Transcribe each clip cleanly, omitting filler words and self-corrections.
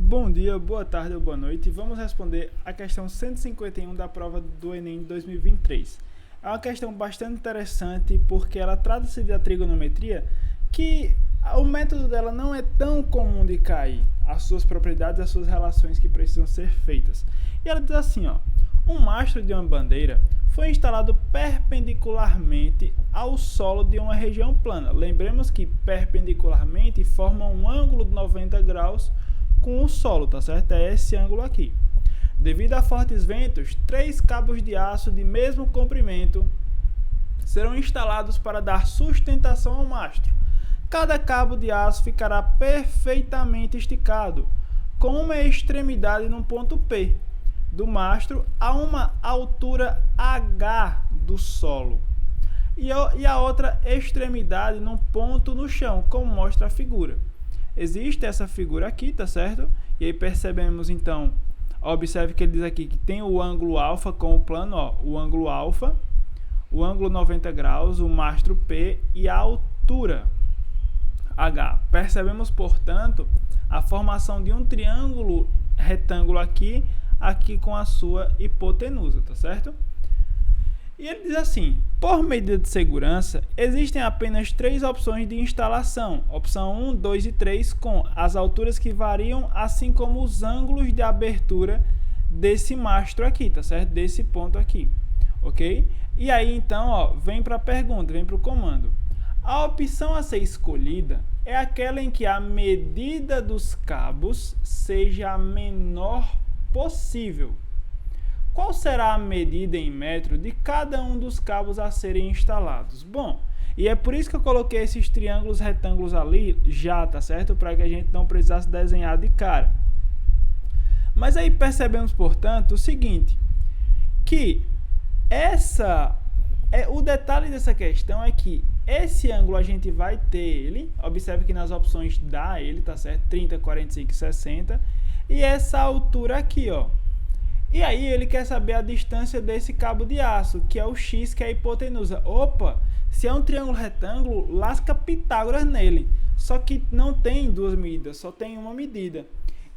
Bom dia, boa tarde ou boa noite. Vamos responder a questão 151 da prova do Enem de 2023. É uma questão bastante interessante porque ela trata-se da trigonometria que o método dela não é tão comum de cair, as suas propriedades, as suas relações que precisam ser feitas. E ela diz assim, um mastro de uma bandeira foi instalado perpendicularmente ao solo de uma região plana. Lembremos que perpendicularmente forma um ângulo de 90 graus com o solo, tá certo? É esse ângulo aqui. Devido a fortes ventos, 3 cabos de aço de mesmo comprimento serão instalados para dar sustentação ao mastro. Cada cabo de aço ficará perfeitamente esticado, com uma extremidade num ponto P do mastro a uma altura H do solo e a outra extremidade num ponto no chão, como mostra a figura. Existe essa figura aqui, tá certo? E aí percebemos então, observe que ele diz aqui que tem o ângulo alfa com o plano, o ângulo alfa, o ângulo 90 graus, o mastro P e a altura H. Percebemos, portanto, a formação de um triângulo retângulo aqui com a sua hipotenusa, tá certo? E ele diz assim, por medida de segurança, existem apenas 3 opções de instalação, opção 1, 2 e 3, com as alturas que variam, assim como os ângulos de abertura desse mastro aqui, tá certo? Desse ponto aqui, ok? E aí, então, vem para a pergunta, vem para o comando. A opção a ser escolhida é aquela em que a medida dos cabos seja a menor possível. Qual será a medida em metro de cada um dos cabos a serem instalados? Bom, e é por isso que eu coloquei esses triângulos retângulos ali já, tá certo? Para que a gente não precisasse desenhar de cara. Mas aí percebemos, portanto, o seguinte, que o detalhe dessa questão é que esse ângulo a gente vai ter ele, observe que nas opções dá ele, tá certo? 30, 45 e 60, e essa altura aqui, E aí ele quer saber a distância desse cabo de aço, que é o x, que é a hipotenusa. Opa, se é um triângulo retângulo, lasca Pitágoras nele. Só que não tem 2 medidas, só tem uma medida.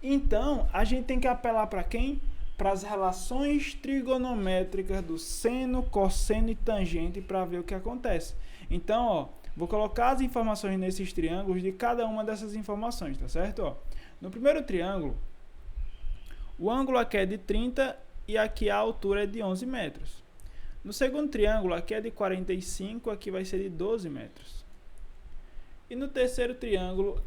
Então, a gente tem que apelar para quem? Para as relações trigonométricas do seno, cosseno e tangente para ver o que acontece. Então, vou colocar as informações nesses triângulos de cada uma dessas informações, tá certo? No primeiro triângulo, o ângulo aqui é de 30 e aqui a altura é de 11 metros. No segundo triângulo, aqui é de 45, aqui vai ser de 12 metros. E no terceiro triângulo,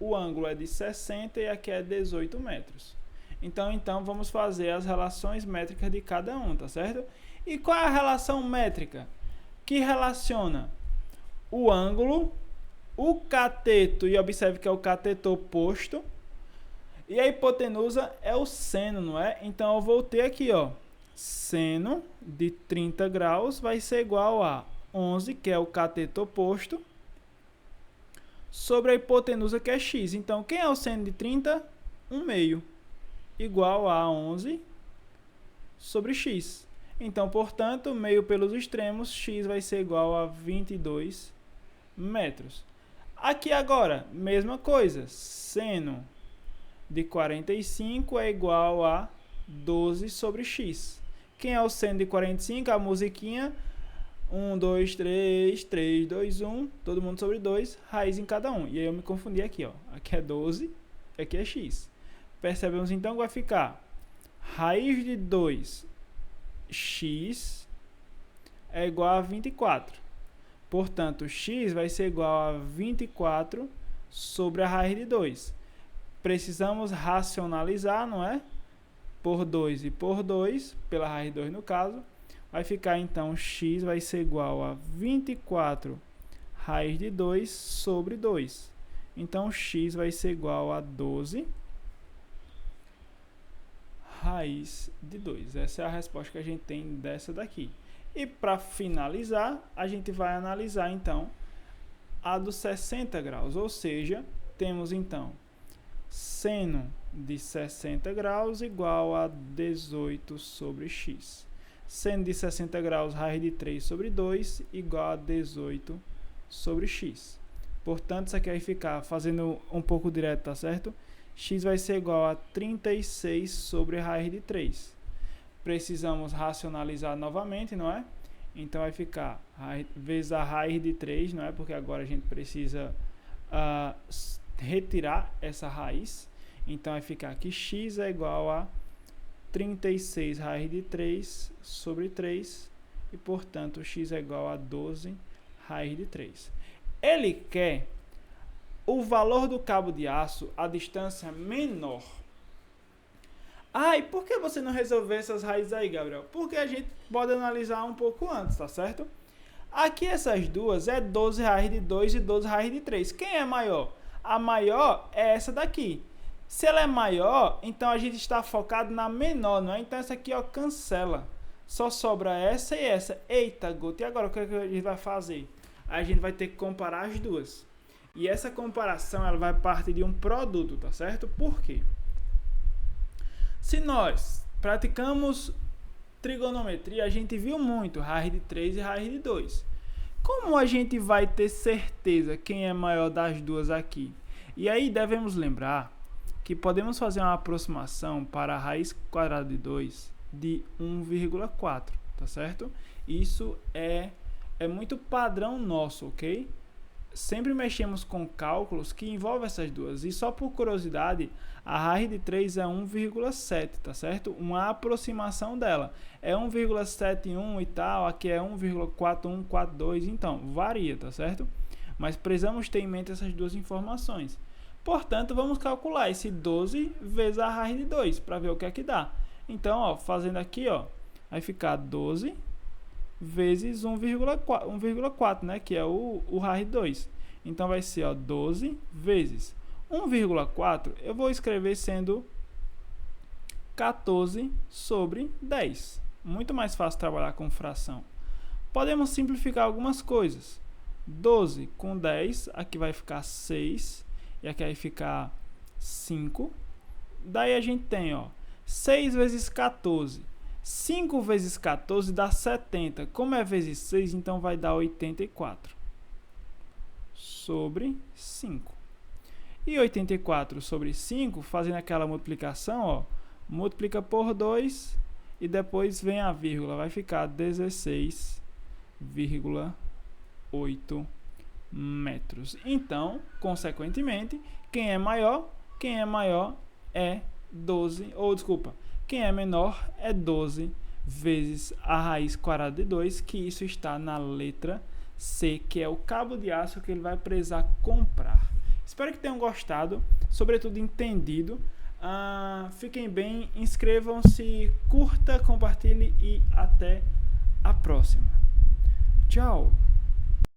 o ângulo é de 60 e aqui é 18 metros. Então, vamos fazer as relações métricas de cada um, tá certo? E qual é a relação métrica? Que relaciona o ângulo, o cateto, e observe que é o cateto oposto, e a hipotenusa é o seno, não é? Então, eu vou ter aqui, seno de 30 graus vai ser igual a 11, que é o cateto oposto, sobre a hipotenusa, que é x. Então, quem é o seno de 30? 1 meio, igual a 11 sobre x. Então, portanto, meio pelos extremos, x vai ser igual a 22 metros. Aqui agora, mesma coisa, seno de 45 é igual a 12 sobre x. Quem é o seno de 45? A musiquinha 1, 2, 3, 3, 2, 1, todo mundo sobre 2, raiz em cada um. E aí eu me confundi aqui, aqui é 12, aqui é x. Percebemos então que vai ficar raiz de 2x é igual a 24. Portanto, x vai ser igual a 24 sobre a raiz de 2. Precisamos racionalizar, não é? Por 2 e por 2, pela raiz de 2 no caso, vai ficar então x vai ser igual a 24 raiz de 2 sobre 2. Então, x vai ser igual a 12 raiz de 2. Essa é a resposta que a gente tem dessa daqui. E para finalizar, a gente vai analisar então a dos 60 graus, ou seja, temos então seno de 60 graus igual a 18 sobre x. Seno de 60 graus, raiz de 3 sobre 2, igual a 18 sobre x. Portanto, isso aqui vai ficar, fazendo um pouco direto, tá certo? x vai ser igual a 36 sobre raiz de 3. Precisamos racionalizar novamente, não é? Então vai ficar vezes a raiz de 3, não é? Porque agora a gente precisa retirar essa raiz. Então vai ficar que x é igual a 36 raiz de 3 sobre 3. E, portanto, x é igual a 12 raiz de 3. Ele quer o valor do cabo de aço a distância menor. E por que você não resolveu essas raízes aí, Gabriel? Porque a gente pode analisar um pouco antes, tá certo? Aqui essas duas é 12 raiz de 2 e 12 raiz de 3. Quem é maior? A maior é essa daqui. Se ela é maior, então a gente está focado na menor, não é? Então essa aqui, ó, cancela. Só sobra essa e essa. Eita, Guto, e agora o que a gente vai fazer? A gente vai ter que comparar as duas. E essa comparação ela vai partir de um produto, tá certo? Por quê? Se nós praticamos trigonometria, a gente viu muito raiz de 3 e raiz de 2. Como a gente vai ter certeza quem é maior das duas aqui? E aí devemos lembrar que podemos fazer uma aproximação para a raiz quadrada de 2 de 1,4, tá certo? Isso é muito padrão nosso, ok? Sempre mexemos com cálculos que envolvem essas duas. E só por curiosidade, a raiz de 3 é 1,7, tá certo? Uma aproximação dela. É 1,71 e tal, aqui é 1,4142, então varia, tá certo? Mas precisamos ter em mente essas duas informações. Portanto, vamos calcular esse 12 vezes a raiz de 2, para ver o que é que dá. Então, ó, fazendo aqui, ó, vai ficar 12 vezes 1,4, né, que é o raiz de 2. Então, vai ser, ó, 12 vezes 1,4, eu vou escrever sendo 14 sobre 10. Muito mais fácil trabalhar com fração. Podemos simplificar algumas coisas. 12 com 10, aqui vai ficar 6, e aqui vai ficar 5. Daí a gente tem, ó, 6 vezes 14. 5 vezes 14 dá 70. Como é vezes 6, então vai dar 84 sobre 5. E 84 sobre 5, fazendo aquela multiplicação, ó, multiplica por 2 e depois vem a vírgula. Vai ficar 16,8 metros. Então, consequentemente, quem é maior é 12, ou desculpa, quem é menor é 12 vezes a raiz quadrada de 2, que isso está na letra C, que é o cabo de aço que ele vai precisar comprar. Espero que tenham gostado, sobretudo entendido. Fiquem bem, inscrevam-se, curta, compartilhe e até a próxima. Tchau!